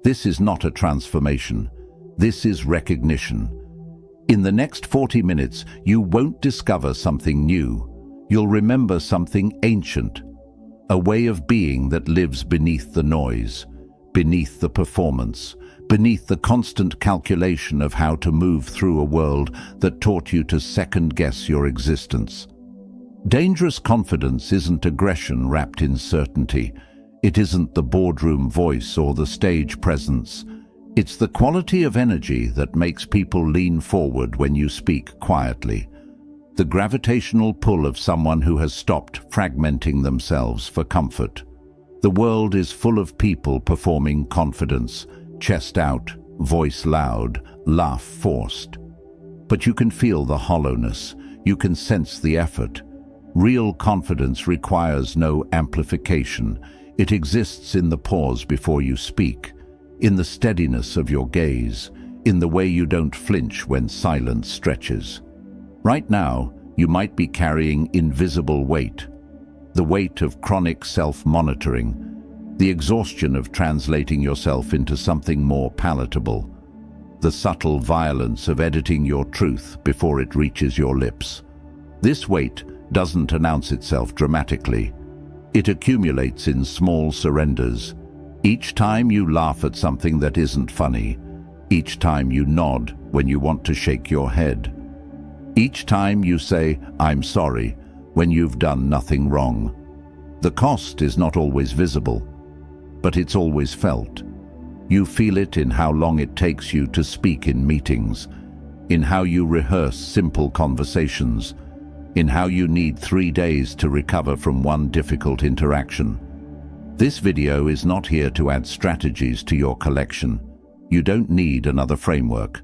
This is not a transformation. This is recognition. In the next 40 minutes, you won't discover something new. You'll remember something ancient, a way of being that lives beneath the noise, beneath the performance, beneath the constant calculation of how to move through a world that taught you to second-guess your existence. Dangerous confidence isn't aggression wrapped in certainty. It isn't the boardroom voice or the stage presence. It's the quality of energy that makes people lean forward when you speak quietly. The gravitational pull of someone who has stopped fragmenting themselves for comfort. The world is full of people performing confidence, chest out, voice loud, laugh forced. But you can feel the hollowness. You can sense the effort. Real confidence requires no amplification. It exists in the pause before you speak, in the steadiness of your gaze, in the way you don't flinch when silence stretches. Right now, you might be carrying invisible weight, the weight of chronic self-monitoring, the exhaustion of translating yourself into something more palatable, the subtle violence of editing your truth before it reaches your lips. This weight doesn't announce itself dramatically. It accumulates in small surrenders. Each time you laugh at something that isn't funny, each time you nod when you want to shake your head, each time you say, "I'm sorry," when you've done nothing wrong. The cost is not always visible, but it's always felt. You feel it in how long it takes you to speak in meetings, in how you rehearse simple conversations, in how you need 3 days to recover from one difficult interaction. This video is not here to add strategies to your collection. You don't need another framework,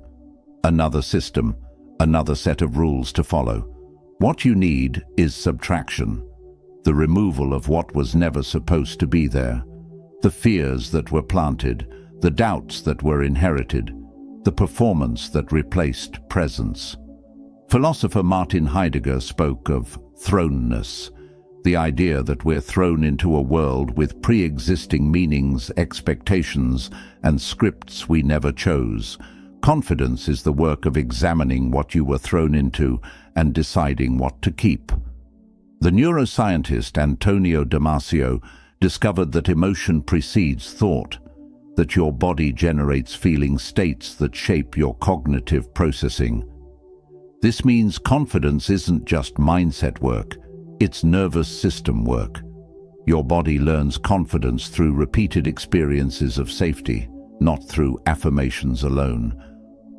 another system, another set of rules to follow. What you need is subtraction, the removal of what was never supposed to be there, the fears that were planted, the doubts that were inherited, the performance that replaced presence. Philosopher Martin Heidegger spoke of thrownness, the idea that we're thrown into a world with pre-existing meanings, expectations, and scripts we never chose. Confidence is the work of examining what you were thrown into and deciding what to keep. The neuroscientist Antonio Damasio discovered that emotion precedes thought, that your body generates feeling states that shape your cognitive processing. This means confidence isn't just mindset work, it's nervous system work. Your body learns confidence through repeated experiences of safety, not through affirmations alone.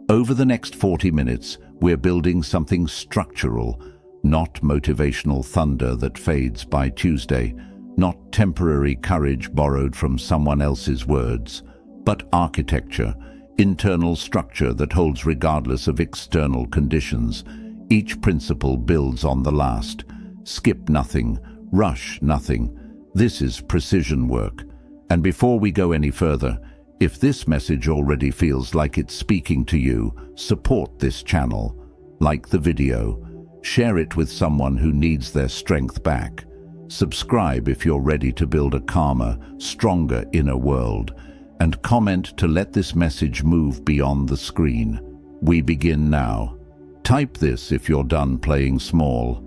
Over the next 40 minutes, we're building something structural, not motivational thunder that fades by Tuesday, not temporary courage borrowed from someone else's words, but architecture, internal structure that holds regardless of external conditions. Each principle builds on the last. Skip nothing, rush nothing. This is precision work. And before we go any further, if this message already feels like it's speaking to you, support this channel. Like the video, share it with someone who needs their strength back. Subscribe if you're ready to build a calmer, stronger inner world. And comment to let this message move beyond the screen. We begin now. Type this if you're done playing small.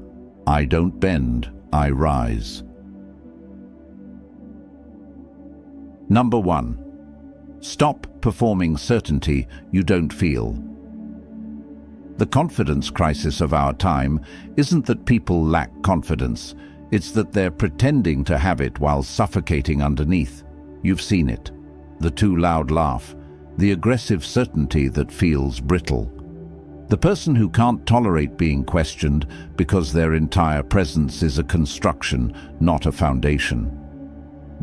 I don't bend, I rise. Number 1. Stop performing certainty you don't feel. The confidence crisis of our time isn't that people lack confidence, it's that they're pretending to have it while suffocating underneath. You've seen it. The too loud laugh, the aggressive certainty that feels brittle. The person who can't tolerate being questioned because their entire presence is a construction, not a foundation.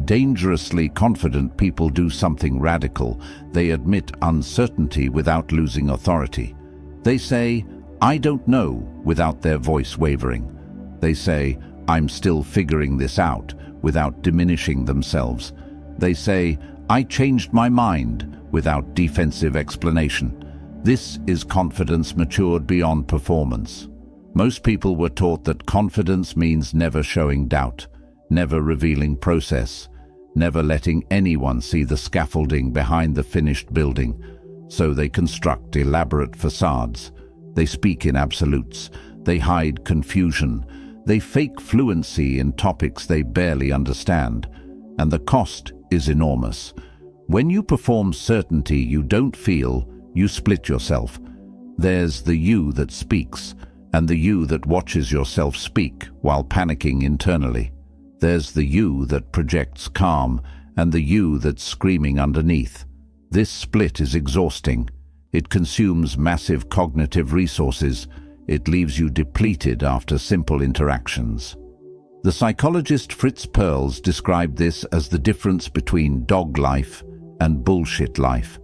Dangerously confident people do something radical. They admit uncertainty without losing authority. They say, "I don't know," without their voice wavering. They say, "I'm still figuring this out," without diminishing themselves. They say, "I changed my mind," without defensive explanation. This is confidence matured beyond performance. Most people were taught that confidence means never showing doubt, never revealing process, never letting anyone see the scaffolding behind the finished building. So they construct elaborate facades. They speak in absolutes. They hide confusion. They fake fluency in topics they barely understand. And the cost is enormous. When you perform certainty you don't feel, you split yourself. There's the you that speaks, and the you that watches yourself speak while panicking internally. There's the you that projects calm, and the you that's screaming underneath. This split is exhausting. It consumes massive cognitive resources. It leaves you depleted after simple interactions. The psychologist Fritz Perls described this as the difference between dog life and bullshit life,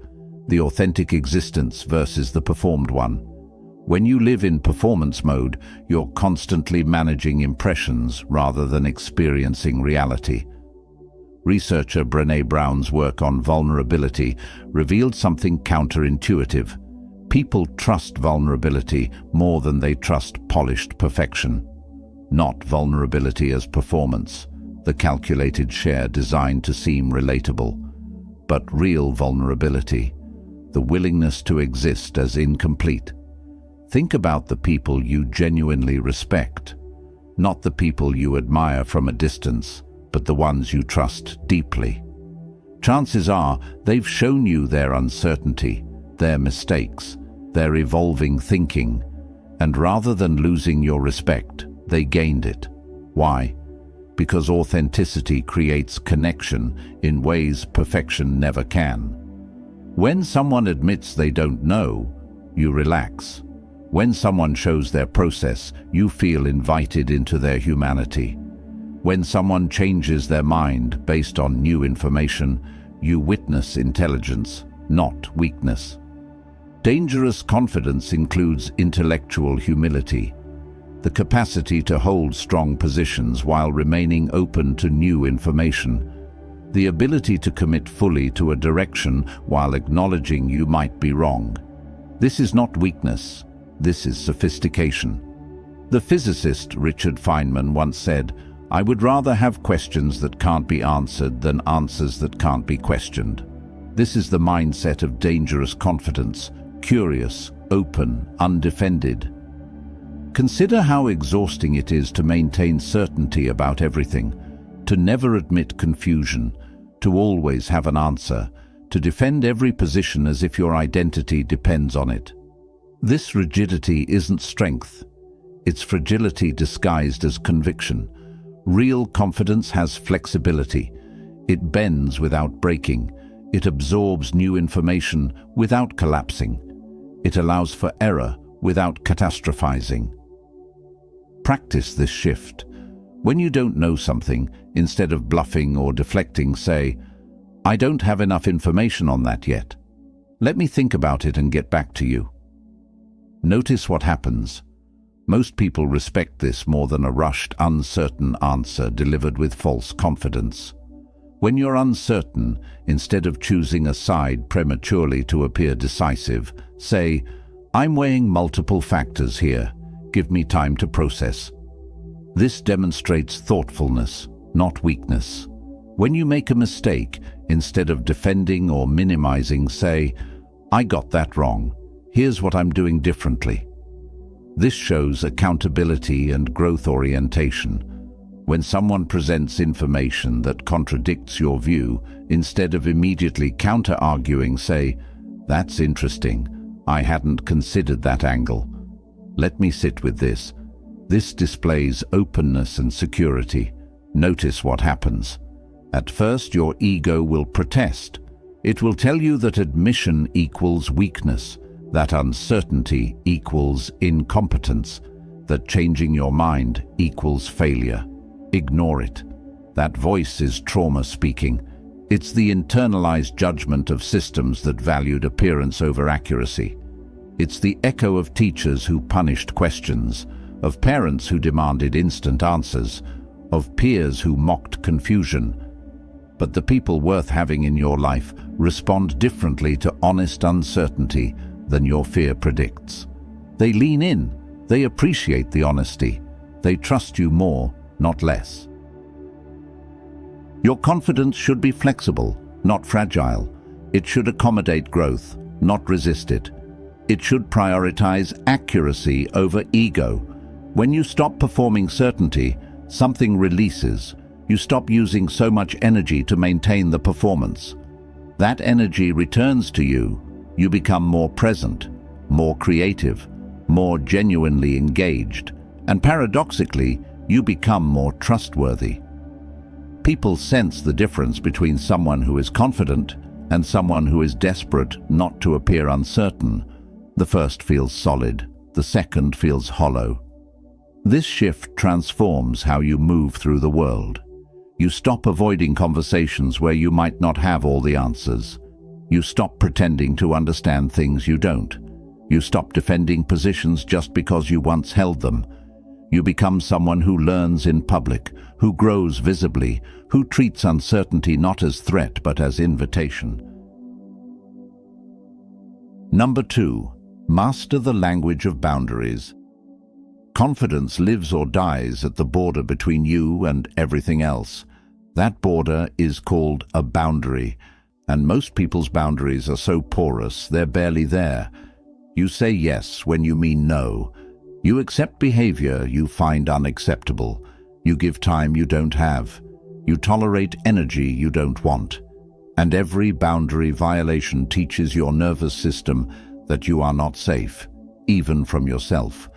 the authentic existence versus the performed one. When you live in performance mode, you're constantly managing impressions rather than experiencing reality. Researcher Brené Brown's work on vulnerability revealed something counterintuitive. People trust vulnerability more than they trust polished perfection. Not vulnerability as performance, the calculated share designed to seem relatable, but real vulnerability, the willingness to exist as incomplete. Think about the people you genuinely respect, not the people you admire from a distance, but the ones you trust deeply. Chances are they've shown you their uncertainty, their mistakes, their evolving thinking, and rather than losing your respect, they gained it. Why? Because authenticity creates connection in ways perfection never can. When someone admits they don't know, you relax. When someone shows their process, you feel invited into their humanity. When someone changes their mind based on new information, you witness intelligence, not weakness. Dangerous confidence includes intellectual humility, the capacity to hold strong positions while remaining open to new information, the ability to commit fully to a direction while acknowledging you might be wrong. This is not weakness, this is sophistication. The physicist Richard Feynman once said, "I would rather have questions that can't be answered than answers that can't be questioned." This is the mindset of dangerous confidence, curious, open, undefended. Consider how exhausting it is to maintain certainty about everything, to never admit confusion, to always have an answer, to defend every position as if your identity depends on it. This rigidity isn't strength, it's fragility disguised as conviction. Real confidence has flexibility. It bends without breaking. It absorbs new information without collapsing. It allows for error without catastrophizing. Practice this shift. When you don't know something, instead of bluffing or deflecting, say, "I don't have enough information on that yet. Let me think about it and get back to you." Notice what happens. Most people respect this more than a rushed, uncertain answer delivered with false confidence. When you're uncertain, instead of choosing a side prematurely to appear decisive, say, "I'm weighing multiple factors here. Give me time to process." This demonstrates thoughtfulness, not weakness. When you make a mistake, instead of defending or minimizing, say, "I got that wrong. Here's what I'm doing differently." This shows accountability and growth orientation. When someone presents information that contradicts your view, instead of immediately counter-arguing, say, "That's interesting. I hadn't considered that angle. Let me sit with this." This displays openness and security. Notice what happens. At first, your ego will protest. It will tell you that admission equals weakness, that uncertainty equals incompetence, that changing your mind equals failure. Ignore it. That voice is trauma speaking. It's the internalized judgment of systems that valued appearance over accuracy. It's the echo of teachers who punished questions, of parents who demanded instant answers, of peers who mocked confusion. But the people worth having in your life respond differently to honest uncertainty than your fear predicts. They lean in, they appreciate the honesty, they trust you more, not less. Your confidence should be flexible, not fragile. It should accommodate growth, not resist it. It should prioritize accuracy over ego. When you stop performing certainty, something releases. You stop using so much energy to maintain the performance. That energy returns to you. You become more present, more creative, more genuinely engaged, and paradoxically, you become more trustworthy. People sense the difference between someone who is confident and someone who is desperate not to appear uncertain. The first feels solid, the second feels hollow. This shift transforms how you move through the world. You stop avoiding conversations where you might not have all the answers. You stop pretending to understand things you don't. You stop defending positions just because you once held them. You become someone who learns in public, who grows visibly, who treats uncertainty not as threat but as invitation. Number 2. Master the language of boundaries. Confidence lives or dies at the border between you and everything else. That border is called a boundary, and most people's boundaries are so porous they're barely there. You say yes when you mean no. You accept behavior you find unacceptable. You give time you don't have. You tolerate energy you don't want. And every boundary violation teaches your nervous system that you are not safe, even from yourself.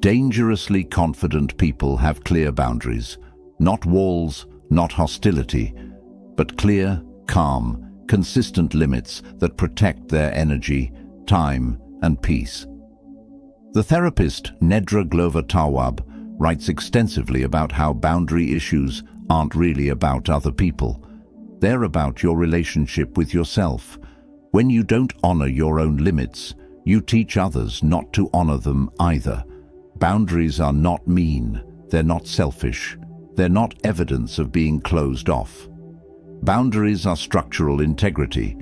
Dangerously confident people have clear boundaries, not walls, not hostility, but clear, calm, consistent limits that protect their energy, time, and peace. The therapist Nedra Glover-Tawwab writes extensively about how boundary issues aren't really about other people. They're about your relationship with yourself. When you don't honor your own limits, you teach others not to honor them either. Boundaries are not mean, they're not selfish, they're not evidence of being closed off. Boundaries are structural integrity.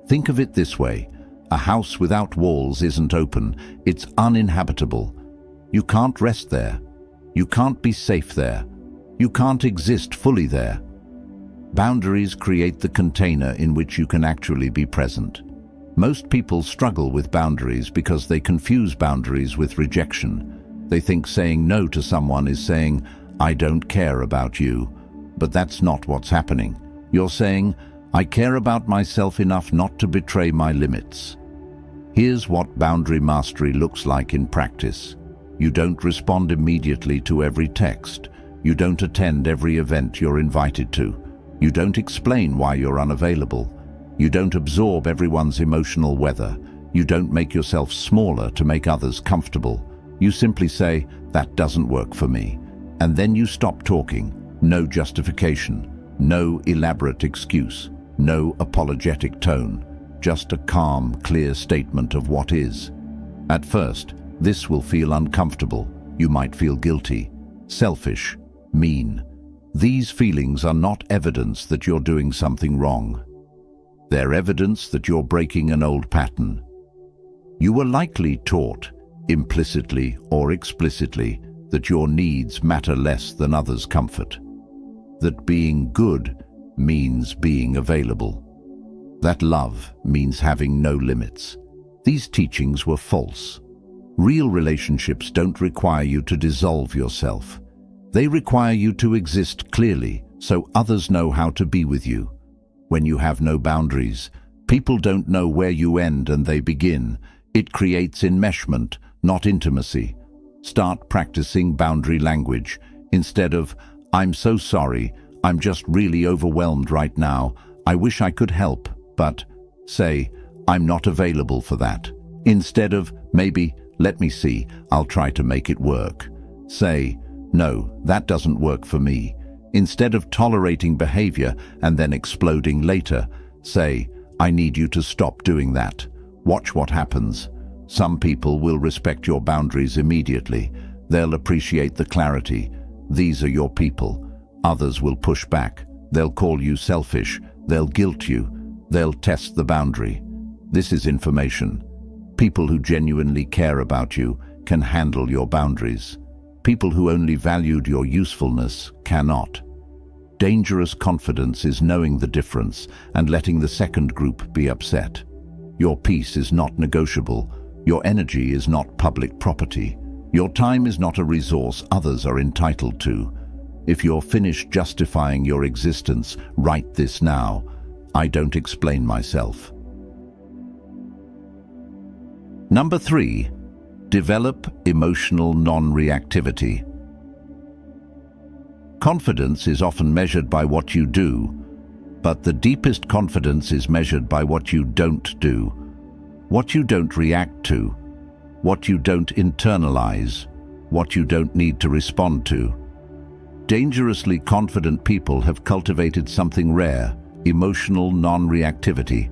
Think of it this way. A house without walls isn't open, it's uninhabitable. You can't rest there. You can't be safe there. You can't exist fully there. Boundaries create the container in which you can actually be present. Most people struggle with boundaries because they confuse boundaries with rejection. They think saying no to someone is saying, "I don't care about you." But that's not what's happening. You're saying, "I care about myself enough not to betray my limits." Here's what boundary mastery looks like in practice. You don't respond immediately to every text. You don't attend every event you're invited to. You don't explain why you're unavailable. You don't absorb everyone's emotional weather. You don't make yourself smaller to make others comfortable. You simply say, "That doesn't work for me." And then you stop talking. No justification, no elaborate excuse, no apologetic tone. Just a calm, clear statement of what is. At first, this will feel uncomfortable. You might feel guilty, selfish, mean. These feelings are not evidence that you're doing something wrong. They're evidence that you're breaking an old pattern. You were likely taught, implicitly or explicitly, that your needs matter less than others' comfort. That being good means being available. That love means having no limits. These teachings were false. Real relationships don't require you to dissolve yourself. They require you to exist clearly so others know how to be with you. When you have no boundaries, people don't know where you end and they begin. It creates enmeshment, not intimacy. Start practicing boundary language. Instead of, "I'm so sorry, I'm just really overwhelmed right now, I wish I could help," but say, "I'm not available for that." Instead of, "Maybe, let me see, I'll try to make it work." Say, "No, that doesn't work for me." Instead of tolerating behavior and then exploding later, say, "I need you to stop doing that. Watch what happens." Some people will respect your boundaries immediately. They'll appreciate the clarity. These are your people. Others will push back. They'll call you selfish. They'll guilt you. They'll test the boundary. This is information. People who genuinely care about you can handle your boundaries. People who only valued your usefulness cannot. Dangerous confidence is knowing the difference and letting the second group be upset. Your peace is not negotiable. Your energy is not public property. Your time is not a resource others are entitled to. If you're finished justifying your existence, write this now. I don't explain myself. Number 3. Develop emotional non-reactivity. Confidence is often measured by what you do, but the deepest confidence is measured by what you don't do, what you don't react to, what you don't internalize, what you don't need to respond to. Dangerously confident people have cultivated something rare, emotional non-reactivity,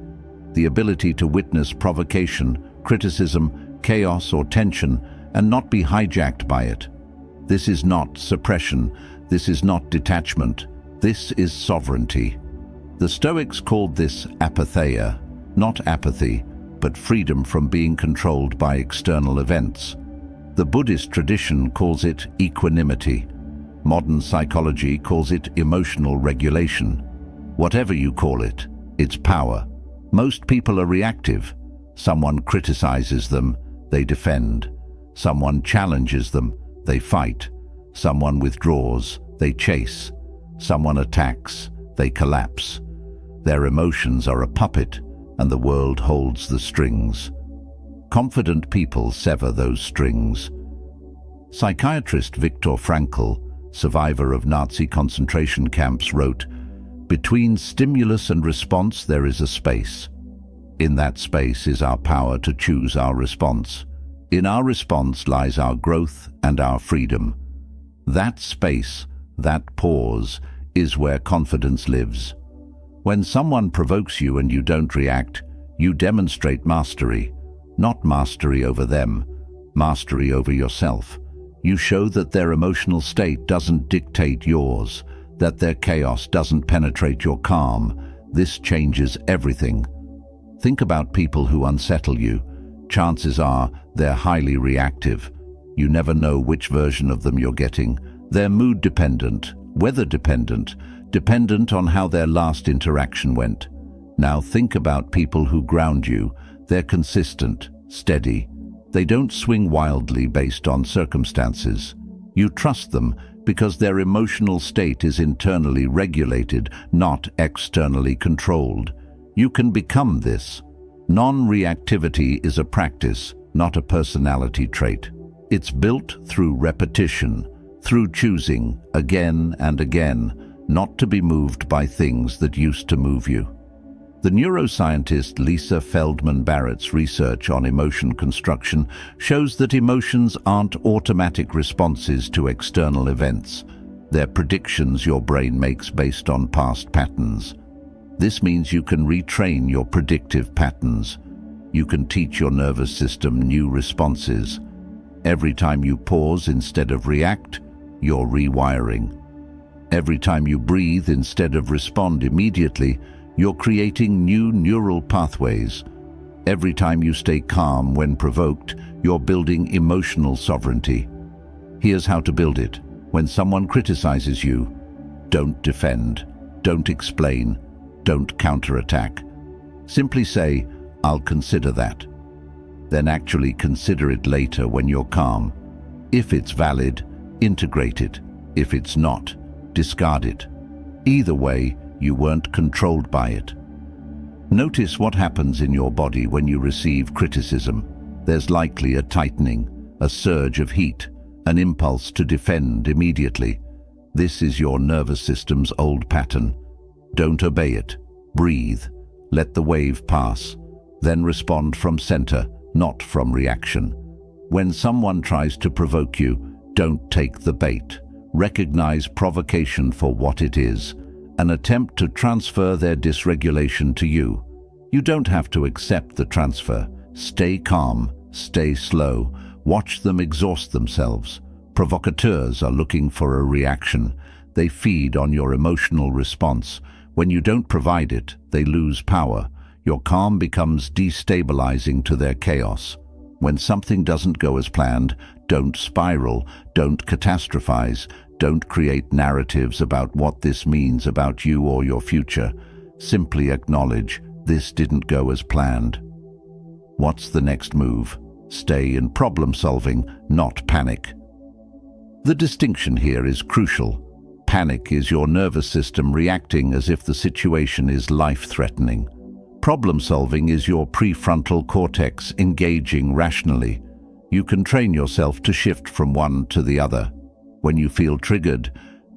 the ability to witness provocation, criticism, chaos or tension and not be hijacked by it. This is not suppression. This is not detachment. This is sovereignty. The Stoics called this apatheia, not apathy, but freedom from being controlled by external events. The Buddhist tradition calls it equanimity. Modern psychology calls it emotional regulation. Whatever you call it, it's power. Most people are reactive. Someone criticizes them, they defend. Someone challenges them, they fight. Someone withdraws, they chase. Someone attacks, they collapse. Their emotions are a puppet, and the world holds the strings. Confident people sever those strings. Psychiatrist Viktor Frankl, survivor of Nazi concentration camps, wrote, "Between stimulus and response there is a space. In that space is our power to choose our response. In our response lies our growth and our freedom. That space, that pause, is where confidence lives. When someone provokes you and you don't react, you demonstrate mastery. Not mastery over them, mastery over yourself. You show that their emotional state doesn't dictate yours, that their chaos doesn't penetrate your calm. This changes everything. Think about people who unsettle you. Chances are they're highly reactive. You never know which version of them you're getting. They're mood-dependent, weather-dependent, dependent on how their last interaction went. Now think about people who ground you. They're consistent, steady. They don't swing wildly based on circumstances. You trust them because their emotional state is internally regulated, not externally controlled. You can become this. Non-reactivity is a practice, not a personality trait. It's built through repetition, through choosing, again and again, not to be moved by things that used to move you. The neuroscientist Lisa Feldman Barrett's research on emotion construction shows that emotions aren't automatic responses to external events. They're predictions your brain makes based on past patterns. This means you can retrain your predictive patterns. You can teach your nervous system new responses. Every time you pause instead of react, you're rewiring. Every time you breathe instead of respond immediately, you're creating new neural pathways. Every time you stay calm when provoked, you're building emotional sovereignty. Here's how to build it. When someone criticizes you, don't defend, don't explain, don't counterattack. Simply say, "I'll consider that." Then actually consider it later when you're calm. If it's valid, integrate it. If it's not, discard it. Either way, you weren't controlled by it. Notice what happens in your body when you receive criticism. There's likely a tightening, a surge of heat, an impulse to defend immediately. This is your nervous system's old pattern. Don't obey it. Breathe. Let the wave pass. Then respond from center, not from reaction. When someone tries to provoke you, don't take the bait. Recognize provocation for what it is, an attempt to transfer their dysregulation to you. You don't have to accept the transfer. Stay calm, stay slow, watch them exhaust themselves. Provocateurs are looking for a reaction. They feed on your emotional response. When you don't provide it, they lose power. Your calm becomes destabilizing to their chaos. When something doesn't go as planned, don't spiral, don't catastrophize, don't create narratives about what this means about you or your future. Simply acknowledge, this didn't go as planned. What's the next move? Stay in problem solving, not panic. The distinction here is crucial. Panic is your nervous system reacting as if the situation is life-threatening. Problem solving is your prefrontal cortex engaging rationally. You can train yourself to shift from one to the other. When you feel triggered,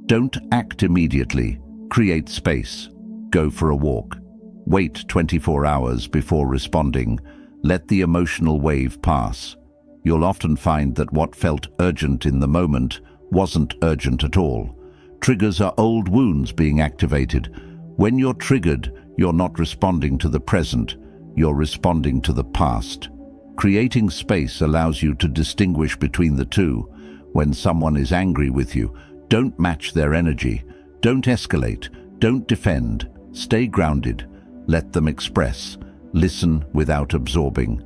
don't act immediately. Create space. Go for a walk. Wait 24 hours before responding. Let the emotional wave pass. You'll often find that what felt urgent in the moment wasn't urgent at all. Triggers are old wounds being activated. When you're triggered, you're not responding to the present, you're responding to the past. Creating space allows you to distinguish between the two. When someone is angry with you, don't match their energy. Don't escalate. Don't defend. Stay grounded. Let them express. Listen without absorbing.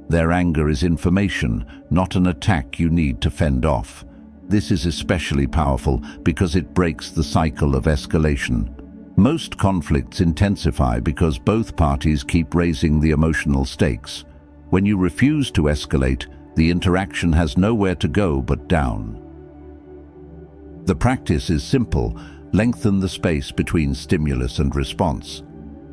Their anger is information, not an attack you need to fend off. This is especially powerful because it breaks the cycle of escalation. Most conflicts intensify because both parties keep raising the emotional stakes. When you refuse to escalate, the interaction has nowhere to go but down. The practice is simple. Lengthen the space between stimulus and response.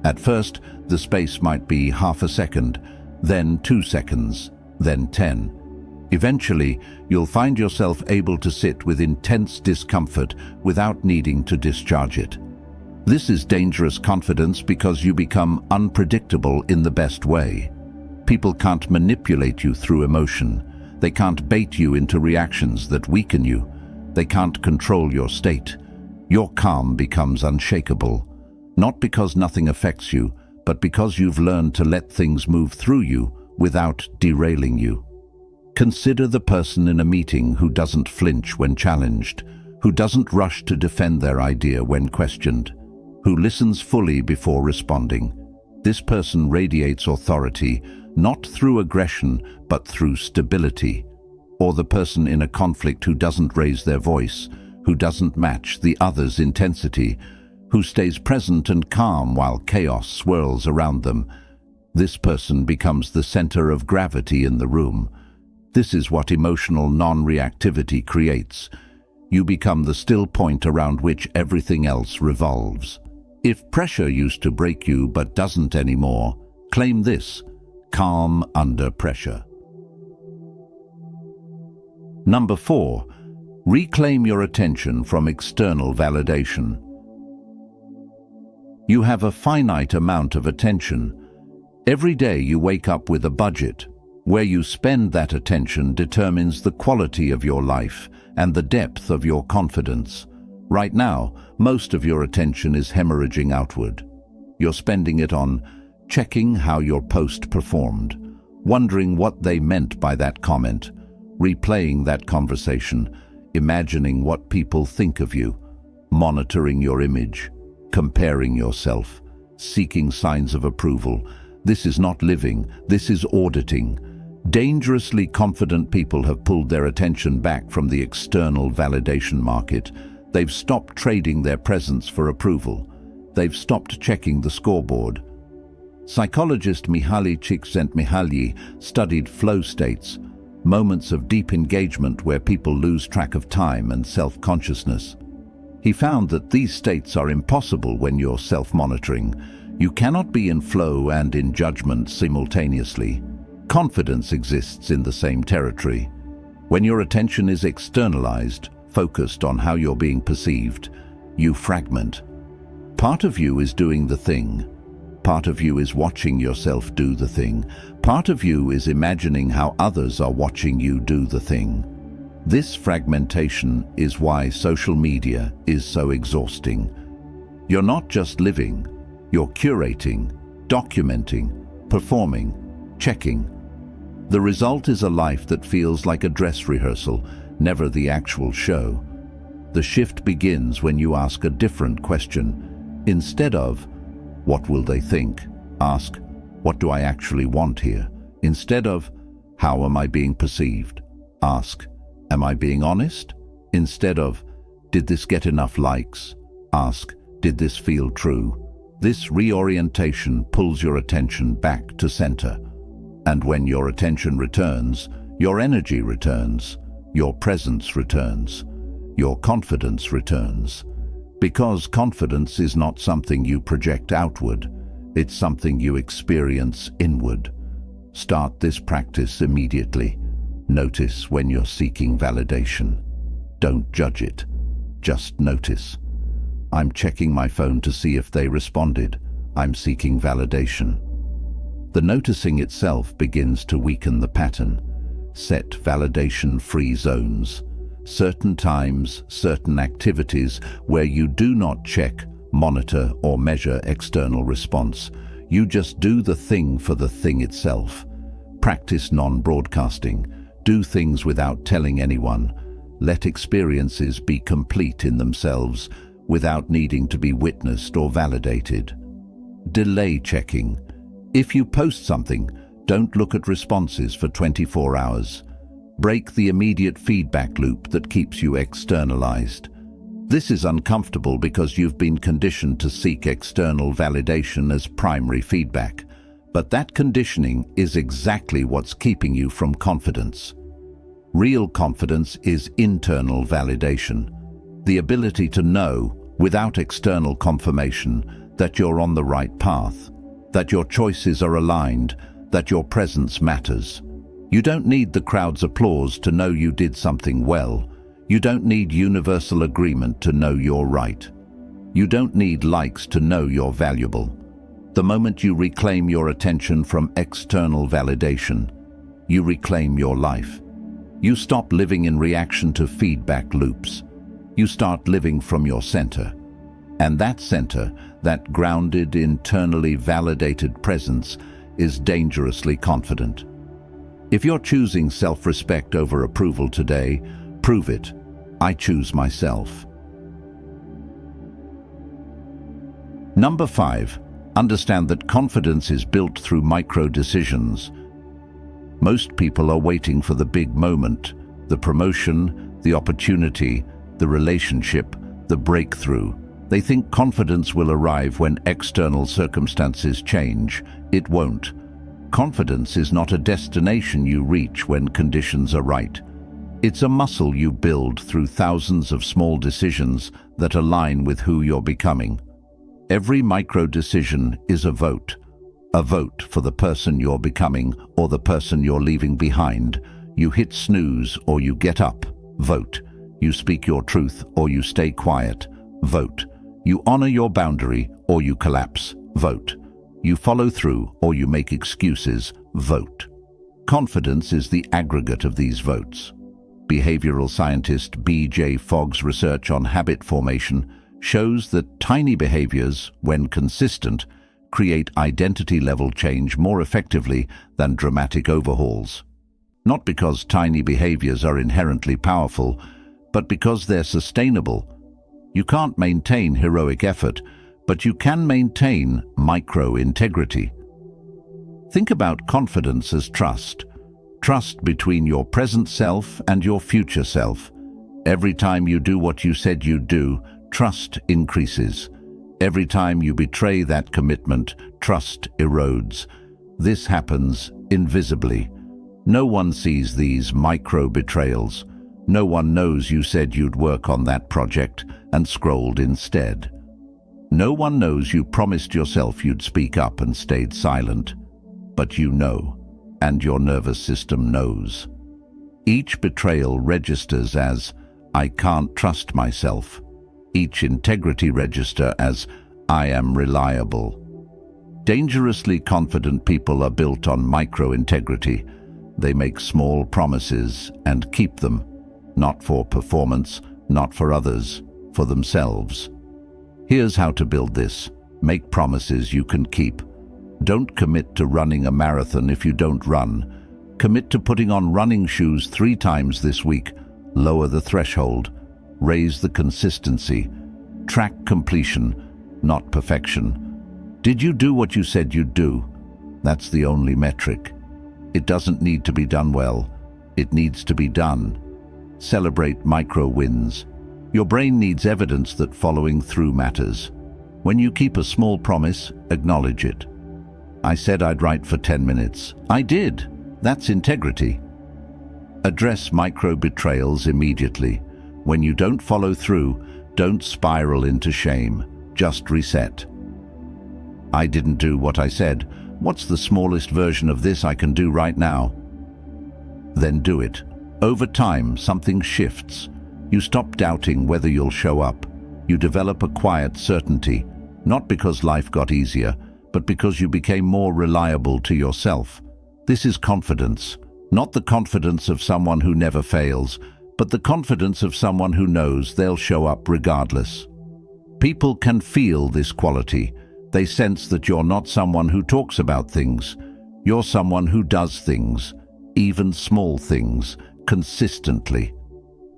At first, the space might be half a second, then 2 seconds, then 10. Eventually, you'll find yourself able to sit with intense discomfort without needing to discharge it. This is dangerous confidence because you become unpredictable in the best way. People can't manipulate you through emotion. They can't bait you into reactions that weaken you. They can't control your state. Your calm becomes unshakable, not because nothing affects you, but because you've learned to let things move through you without derailing you. Consider the person in a meeting who doesn't flinch when challenged, who doesn't rush to defend their idea when questioned, who listens fully before responding. This person radiates authority, not through aggression, but through stability. Or the person in a conflict who doesn't raise their voice, who doesn't match the other's intensity, who stays present and calm while chaos swirls around them. This person becomes the center of gravity in the room. This is what emotional non-reactivity creates. You become the still point around which everything else revolves. If pressure used to break you but doesn't anymore, claim this: calm under pressure. Number 4, reclaim your attention from external validation. You have a finite amount of attention. Every day you wake up with a budget. Where you spend that attention determines the quality of your life and the depth of your confidence. Right now, most of your attention is hemorrhaging outward. You're spending it on checking how your post performed, wondering what they meant by that comment, replaying that conversation, imagining what people think of you, monitoring your image, comparing yourself, seeking signs of approval. This is not living, this is auditing. Dangerously confident people have pulled their attention back from the external validation market. They've stopped trading their presence for approval. They've stopped checking the scoreboard. Psychologist Mihaly Csikszentmihalyi studied flow states, moments of deep engagement where people lose track of time and self-consciousness. He found that these states are impossible when you're self-monitoring. You cannot be in flow and in judgment simultaneously. Confidence exists in the same territory. When your attention is externalized, focused on how you're being perceived, you fragment. Part of you is doing the thing. Part of you is watching yourself do the thing. Part of you is imagining how others are watching you do the thing. This fragmentation is why social media is so exhausting. You're not just living, you're curating, documenting, performing, checking. The result is a life that feels like a dress rehearsal, never the actual show. The shift begins when you ask a different question. Instead of, "What will they think?" ask, "What do I actually want here?" Instead of, how am I being perceived? Ask, am I being honest? Instead of, did this get enough likes? Ask, did this feel true? This reorientation pulls your attention back to center. And when your attention returns, your energy returns, your presence returns, your confidence returns. Because confidence is not something you project outward, it's something you experience inward. Start this practice immediately. Notice when you're seeking validation. Don't judge it, just notice. I'm checking my phone to see if they responded. I'm seeking validation. The noticing itself begins to weaken the pattern. Set validation-free zones. Certain times, certain activities where you do not check, monitor, or measure external response. You just do the thing for the thing itself. Practice non-broadcasting. Do things without telling anyone. Let experiences be complete in themselves, without needing to be witnessed or validated. Delay checking. If you post something, don't look at responses for 24 hours. Break the immediate feedback loop that keeps you externalized. This is uncomfortable because you've been conditioned to seek external validation as primary feedback. But that conditioning is exactly what's keeping you from confidence. Real confidence is internal validation. The ability to know, without external confirmation, that you're on the right path, that your choices are aligned, that your presence matters. You don't need the crowd's applause to know you did something well. You don't need universal agreement to know you're right. You don't need likes to know you're valuable. The moment you reclaim your attention from external validation, you reclaim your life. You stop living in reaction to feedback loops. You start living from your center. And that center, that grounded, internally validated presence, is dangerously confident. If you're choosing self-respect over approval today, prove it. I choose myself. Number 5. Understand that confidence is built through micro-decisions. Most people are waiting for the big moment, the promotion, the opportunity, the relationship, the breakthrough. They think confidence will arrive when external circumstances change. It won't. Confidence is not a destination you reach when conditions are right. It's a muscle you build through thousands of small decisions that align with who you're becoming. Every micro-decision is a vote for the person you're becoming or the person you're leaving behind. You hit snooze or you get up. Vote. You speak your truth or you stay quiet. Vote. You honor your boundary or you collapse. Vote. You follow through or you make excuses. Vote. Confidence is the aggregate of these votes. Behavioral scientist B.J. Fogg's research on habit formation shows that tiny behaviors, when consistent, create identity-level change more effectively than dramatic overhauls. Not because tiny behaviors are inherently powerful, but because they're sustainable. You can't maintain heroic effort, but you can maintain micro-integrity. Think about confidence as trust. Trust between your present self and your future self. Every time you do what you said you'd do, trust increases. Every time you betray that commitment, trust erodes. This happens invisibly. No one sees these micro-betrayals. No one knows you said you'd work on that project and scrolled instead. No one knows you promised yourself you'd speak up and stayed silent. But you know, and your nervous system knows. Each betrayal registers as, I can't trust myself. Each integrity register as, I am reliable. Dangerously confident people are built on micro-integrity. They make small promises and keep them, not for performance, not for others, for themselves. Here's how to build this. Make promises you can keep. Don't commit to running a marathon if you don't run. Commit to putting on running shoes 3 times this week. Lower the threshold. Raise the consistency. Track completion, not perfection. Did you do what you said you'd do? That's the only metric. It doesn't need to be done well. It needs to be done. Celebrate micro wins. Your brain needs evidence that following through matters. When you keep a small promise, acknowledge it. I said I'd write for 10 minutes. I did. That's integrity. Address micro betrayals immediately. When you don't follow through, don't spiral into shame. Just reset. I didn't do what I said. What's the smallest version of this I can do right now? Then do it. Over time, something shifts. You stop doubting whether you'll show up. You develop a quiet certainty, not because life got easier, but because you became more reliable to yourself. This is confidence, not the confidence of someone who never fails, but the confidence of someone who knows they'll show up regardless. People can feel this quality. They sense that you're not someone who talks about things. You're someone who does things, even small things, consistently.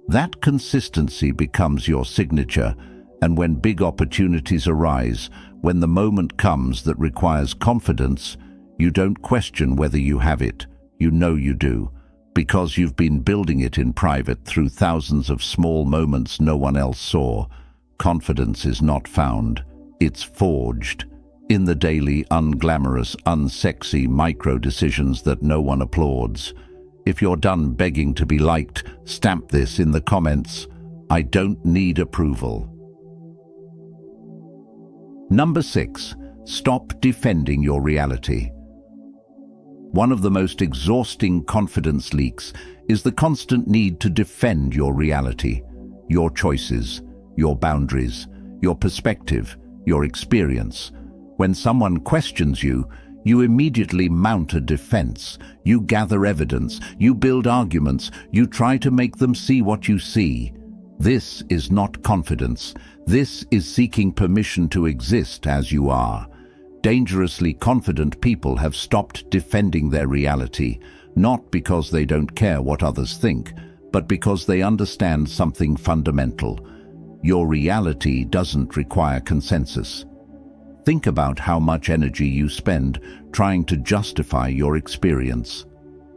That consistency becomes your signature, and when big opportunities arise, when the moment comes that requires confidence, you don't question whether you have it. You know you do, because you've been building it in private through thousands of small moments no one else saw. Confidence is not found. It's forged in the daily, unglamorous, unsexy micro-decisions that no one applauds. If you're done begging to be liked, stamp this in the comments. I don't need approval. Number 6. Stop defending your reality. One of the most exhausting confidence leaks is the constant need to defend your reality, your choices, your boundaries, your perspective, your experience. When someone questions you, you immediately mount a defense. You gather evidence, you build arguments, you try to make them see what you see. This is not confidence. This is seeking permission to exist as you are. Dangerously confident people have stopped defending their reality, not because they don't care what others think, but because they understand something fundamental. Your reality doesn't require consensus. Think about how much energy you spend trying to justify your experience.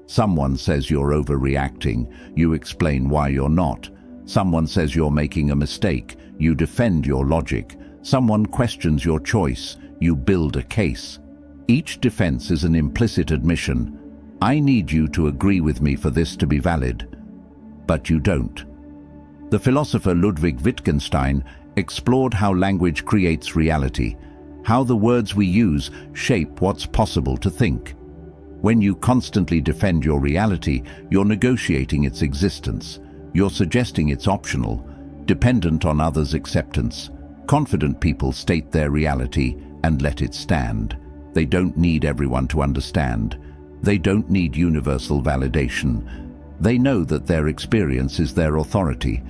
Someone says you're overreacting, you explain why you're not. Someone says you're making a mistake, you defend your logic. Someone questions your choice, you build a case. Each defense is an implicit admission. I need you to agree with me for this to be valid. But you don't. The philosopher Ludwig Wittgenstein explored how language creates reality, how the words we use shape what's possible to think. When you constantly defend your reality, you're negotiating its existence. You're suggesting it's optional, dependent on others' acceptance. Confident people state their reality and let it stand. They don't need everyone to understand. They don't need universal validation. They know that their experience is their authority.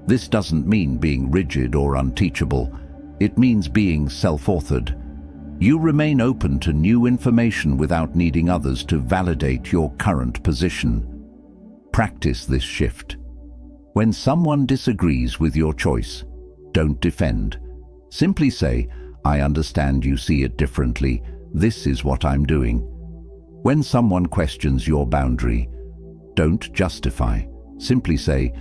This doesn't mean being rigid or unteachable. It means being self-authored. You remain open to new information without needing others to validate your current position. Practice this shift. When someone disagrees with your choice, don't defend. Simply say, I understand you see it differently. This is what I'm doing. When someone questions your boundary, don't justify. Simply say,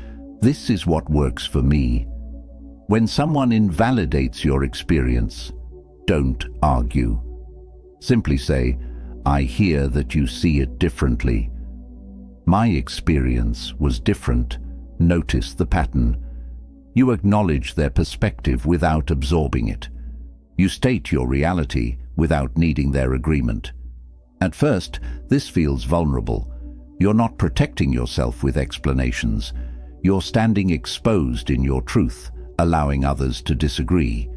this is what works for me. When someone invalidates your experience, don't argue. Simply say, I hear that you see it differently. My experience was different. Notice the pattern. You acknowledge their perspective without absorbing it. You state your reality without needing their agreement. At first, this feels vulnerable. You're not protecting yourself with explanations. You're standing exposed in your truth, allowing others to disagree.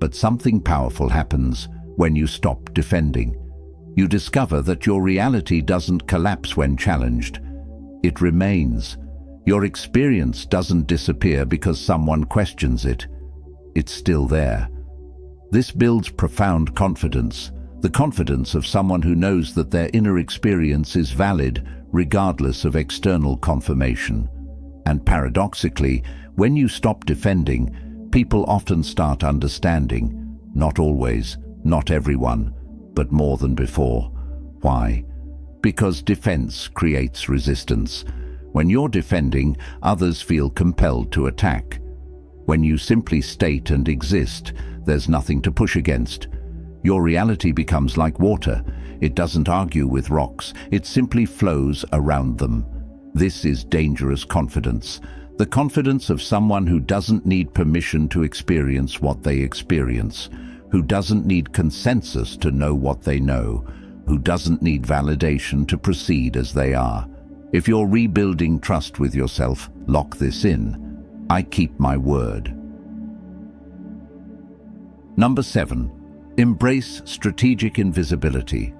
But something powerful happens when you stop defending. You discover that your reality doesn't collapse when challenged. It remains. Your experience doesn't disappear because someone questions it. It's still there. This builds profound confidence, the confidence of someone who knows that their inner experience is valid regardless of external confirmation. And paradoxically, when you stop defending, people often start understanding. Not always, not everyone, but more than before. Why? Because defense creates resistance. When you're defending, others feel compelled to attack. When you simply state and exist, there's nothing to push against. Your reality becomes like water. It doesn't argue with rocks, it simply flows around them. This is dangerous confidence. The confidence of someone who doesn't need permission to experience what they experience, who doesn't need consensus to know what they know, who doesn't need validation to proceed as they are. If you're rebuilding trust with yourself, lock this in. I keep my word. Number 7. Embrace strategic invisibility.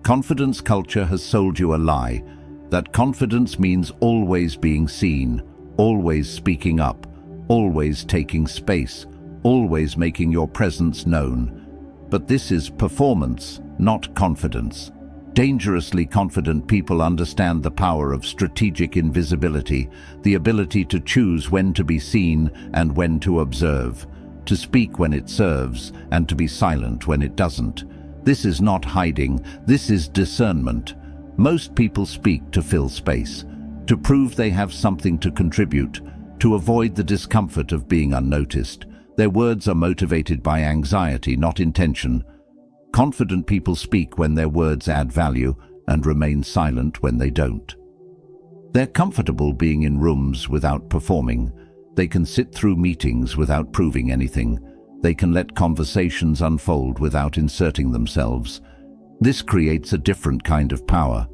Confidence culture has sold you a lie, that confidence means always being seen, always speaking up, always taking space, always making your presence known. But this is performance, not confidence. Dangerously confident people understand the power of strategic invisibility, the ability to choose when to be seen and when to observe, to speak when it serves and to be silent when it doesn't. This is not hiding, this is discernment. Most people speak to fill space, to prove they have something to contribute, to avoid the discomfort of being unnoticed. Their words are motivated by anxiety, not intention. Confident people speak when their words add value and remain silent when they don't. They're comfortable being in rooms without performing. They can sit through meetings without proving anything. They can let conversations unfold without inserting themselves. This creates a different kind of power.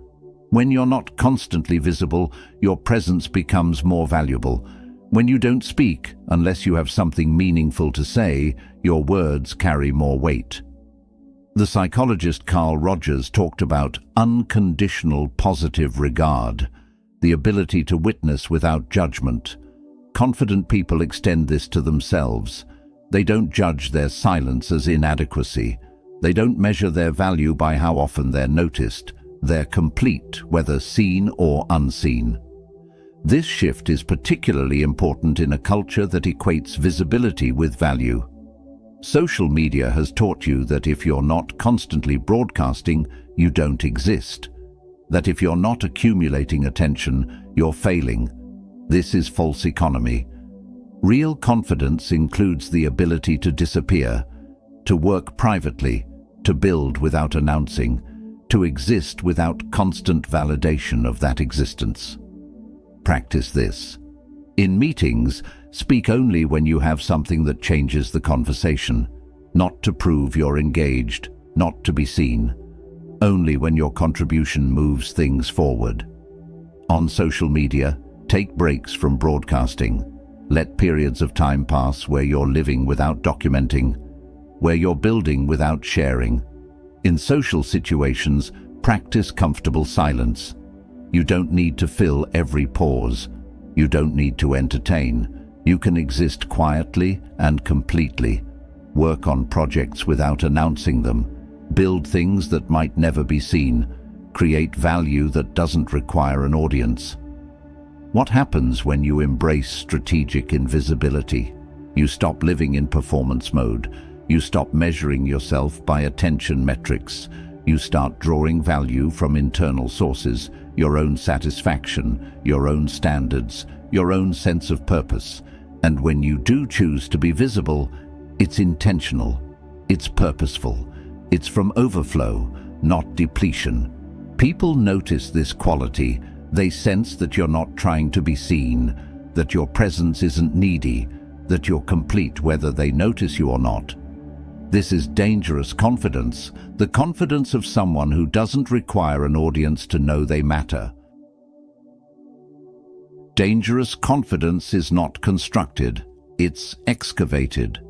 When you're not constantly visible, your presence becomes more valuable. When you don't speak, unless you have something meaningful to say, your words carry more weight. The psychologist Carl Rogers talked about unconditional positive regard, the ability to witness without judgment. Confident people extend this to themselves. They don't judge their silence as inadequacy. They don't measure their value by how often they're noticed. They're complete, whether seen or unseen. This shift is particularly important in a culture that equates visibility with value. Social media has taught you that if you're not constantly broadcasting, you don't exist. That if you're not accumulating attention, you're failing. This is false economy. Real confidence includes the ability to disappear, to work privately, to build without announcing, to exist without constant validation of that existence. Practice this. In meetings, speak only when you have something that changes the conversation, not to prove you're engaged, not to be seen, only when your contribution moves things forward. On social media, take breaks from broadcasting. Let periods of time pass where you're living without documenting, where you're building without sharing. In social situations, practice comfortable silence. You don't need to fill every pause. You don't need to entertain. You can exist quietly and completely. Work on projects without announcing them. Build things that might never be seen. Create value that doesn't require an audience. What happens when you embrace strategic invisibility? You stop living in performance mode. You stop measuring yourself by attention metrics. You start drawing value from internal sources, your own satisfaction, your own standards, your own sense of purpose. And when you do choose to be visible, it's intentional, it's purposeful, it's from overflow, not depletion. People notice this quality. They sense that you're not trying to be seen, that your presence isn't needy, that you're complete whether they notice you or not. This is dangerous confidence, the confidence of someone who doesn't require an audience to know they matter. Dangerous confidence is not constructed, it's excavated.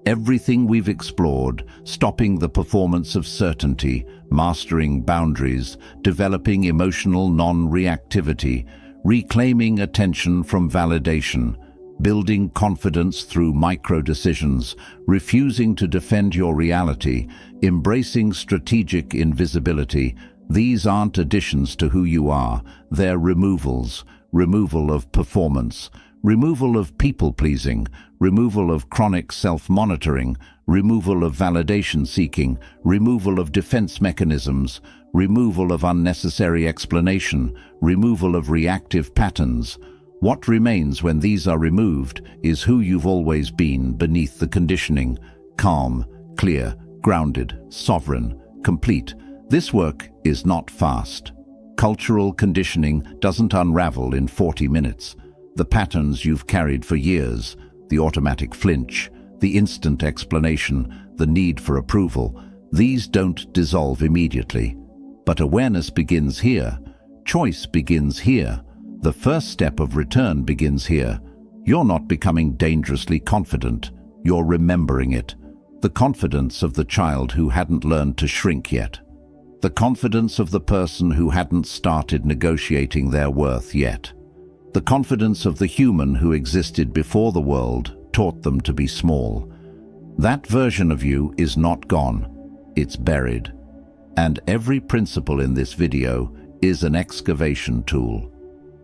Everything we've explored, stopping the performance of certainty, mastering boundaries, developing emotional non-reactivity, reclaiming attention from validation, building confidence through micro-decisions, refusing to defend your reality, embracing strategic invisibility. These aren't additions to who you are, they're removals. Removal of performance, removal of people-pleasing, removal of chronic self-monitoring, removal of validation-seeking, removal of defense mechanisms, removal of unnecessary explanation, removal of reactive patterns. What remains when these are removed is who you've always been beneath the conditioning: calm, clear, grounded, sovereign, complete. This work is not fast. Cultural conditioning doesn't unravel in 40 minutes. The patterns you've carried for years, the automatic flinch, the instant explanation, the need for approval, these don't dissolve immediately. But awareness begins here. Choice begins here. The first step of return begins here. You're not becoming dangerously confident. You're remembering it. The confidence of the child who hadn't learned to shrink yet. The confidence of the person who hadn't started negotiating their worth yet. The confidence of the human who existed before the world taught them to be small. That version of you is not gone. It's buried. And every principle in this video is an excavation tool.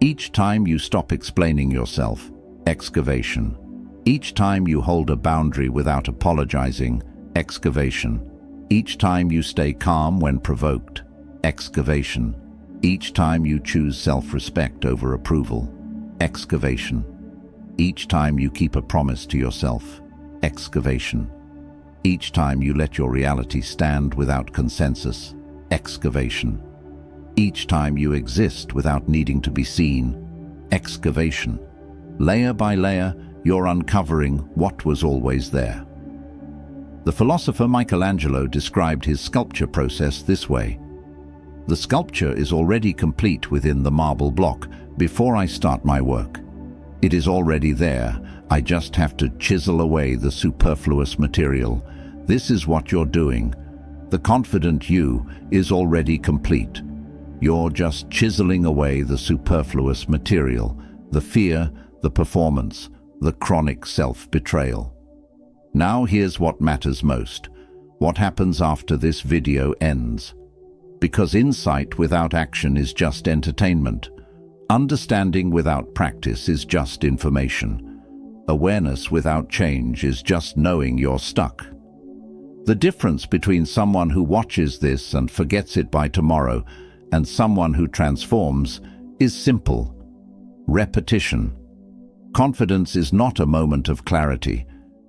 Each time you stop explaining yourself, excavation. Each time you hold a boundary without apologizing, excavation. Each time you stay calm when provoked, excavation. Each time you choose self-respect over approval, excavation. Each time you keep a promise to yourself, excavation. Each time you let your reality stand without consensus, excavation. Each time you exist without needing to be seen, excavation. Layer by layer, you're uncovering what was always there. The philosopher Michelangelo described his sculpture process this way: the sculpture is already complete within the marble block before I start my work. It is already there. I just have to chisel away the superfluous material. This is what you're doing. The confident you is already complete. You're just chiseling away the superfluous material, the fear, the performance, the chronic self-betrayal. Now here's what matters most. What happens after this video ends? Because insight without action is just entertainment. Understanding without practice is just information. Awareness without change is just knowing you're stuck. The difference between someone who watches this and forgets it by tomorrow and someone who transforms is simple: repetition. Confidence is not a moment of clarity.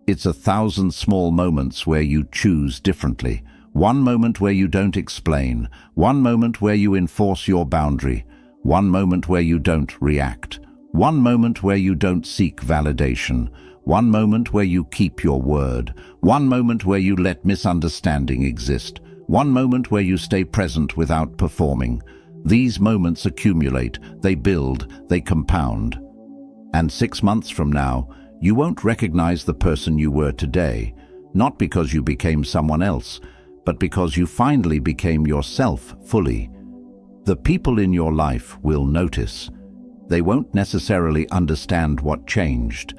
It's 1,000 small moments where you choose differently. One moment where you don't explain. One moment where you enforce your boundary. One moment where you don't react. One moment where you don't seek validation. One moment where you keep your word. One moment where you let misunderstanding exist. One moment where you stay present without performing. These moments accumulate, they build, they compound. And 6 months from now, you won't recognize the person you were today, not because you became someone else, but because you finally became yourself fully. The people in your life will notice. They won't necessarily understand what changed.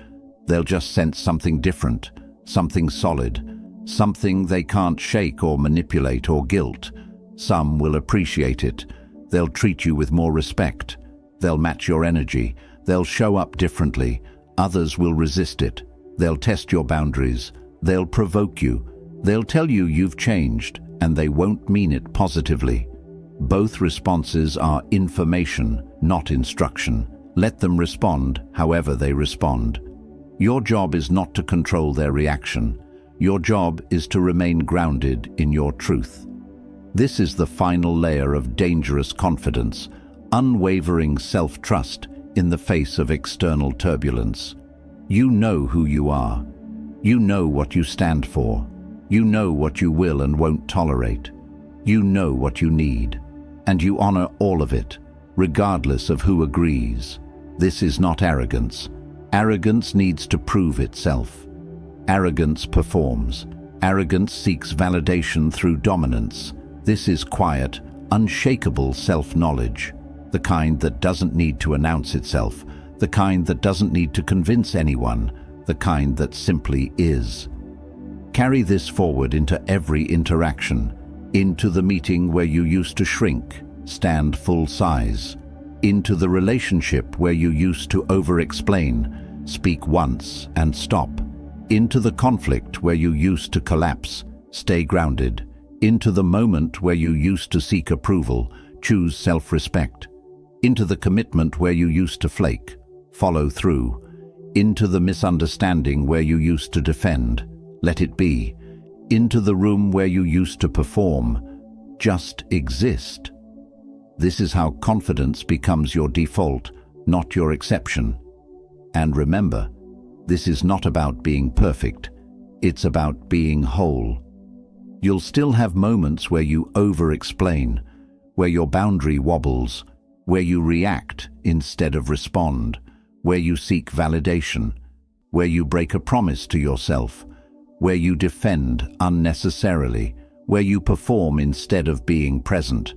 They'll just sense something different, something solid, something they can't shake or manipulate or guilt. Some will appreciate it. They'll treat you with more respect. They'll match your energy. They'll show up differently. Others will resist it. They'll test your boundaries. They'll provoke you. They'll tell you you've changed, and they won't mean it positively. Both responses are information, not instruction. Let them respond however they respond. Your job is not to control their reaction. Your job is to remain grounded in your truth. This is the final layer of dangerous confidence, unwavering self-trust in the face of external turbulence. You know who you are. You know what you stand for. You know what you will and won't tolerate. You know what you need. And you honor all of it, regardless of who agrees. This is not arrogance. Arrogance needs to prove itself. Arrogance performs. Arrogance seeks validation through dominance. This is quiet, unshakable self-knowledge. The kind that doesn't need to announce itself, the kind that doesn't need to convince anyone, the kind that simply is. Carry this forward into every interaction, into the meeting where you used to shrink, stand full size, into the relationship where you used to over-explain, speak once and stop, into the conflict where you used to collapse, stay grounded, into the moment where you used to seek approval, choose self-respect, into the commitment where you used to flake, follow through, into the misunderstanding where you used to defend, let it be, into the room where you used to perform, just exist. This is how confidence becomes your default, not your exception. And remember, this is not about being perfect, it's about being whole. You'll still have moments where you over-explain, where your boundary wobbles, where you react instead of respond, where you seek validation, where you break a promise to yourself, where you defend unnecessarily, where you perform instead of being present.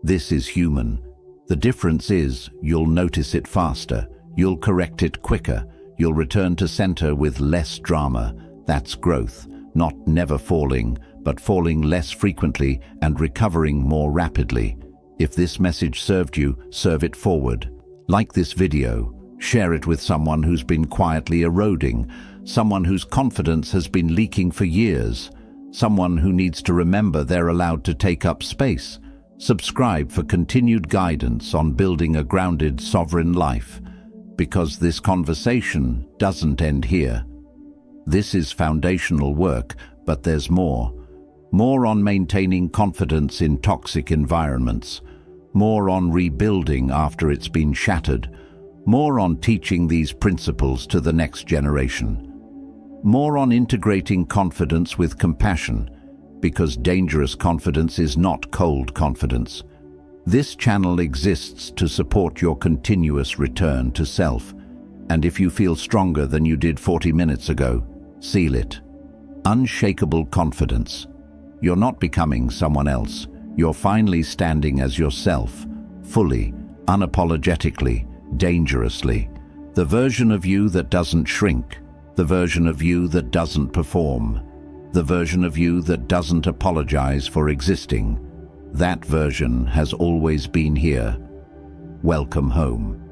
This is human. The difference is you'll notice it faster, you'll correct it quicker, you'll return to center with less drama. That's growth, not never falling, but falling less frequently and recovering more rapidly. If this message served you, serve it forward. Like this video, share it with someone who's been quietly eroding, someone whose confidence has been leaking for years, someone who needs to remember they're allowed to take up space. Subscribe for continued guidance on building a grounded, sovereign life, because this conversation doesn't end here. This is foundational work, but there's more. More on maintaining confidence in toxic environments, more on rebuilding after it's been shattered, more on teaching these principles to the next generation, more on integrating confidence with compassion, because dangerous confidence is not cold confidence. This channel exists to support your continuous return to self, and if you feel stronger than you did 40 minutes ago, seal it. Unshakable confidence. You're not becoming someone else. You're finally standing as yourself, fully, unapologetically, dangerously. The version of you that doesn't shrink, the version of you that doesn't perform, the version of you that doesn't apologize for existing. That version has always been here. Welcome home.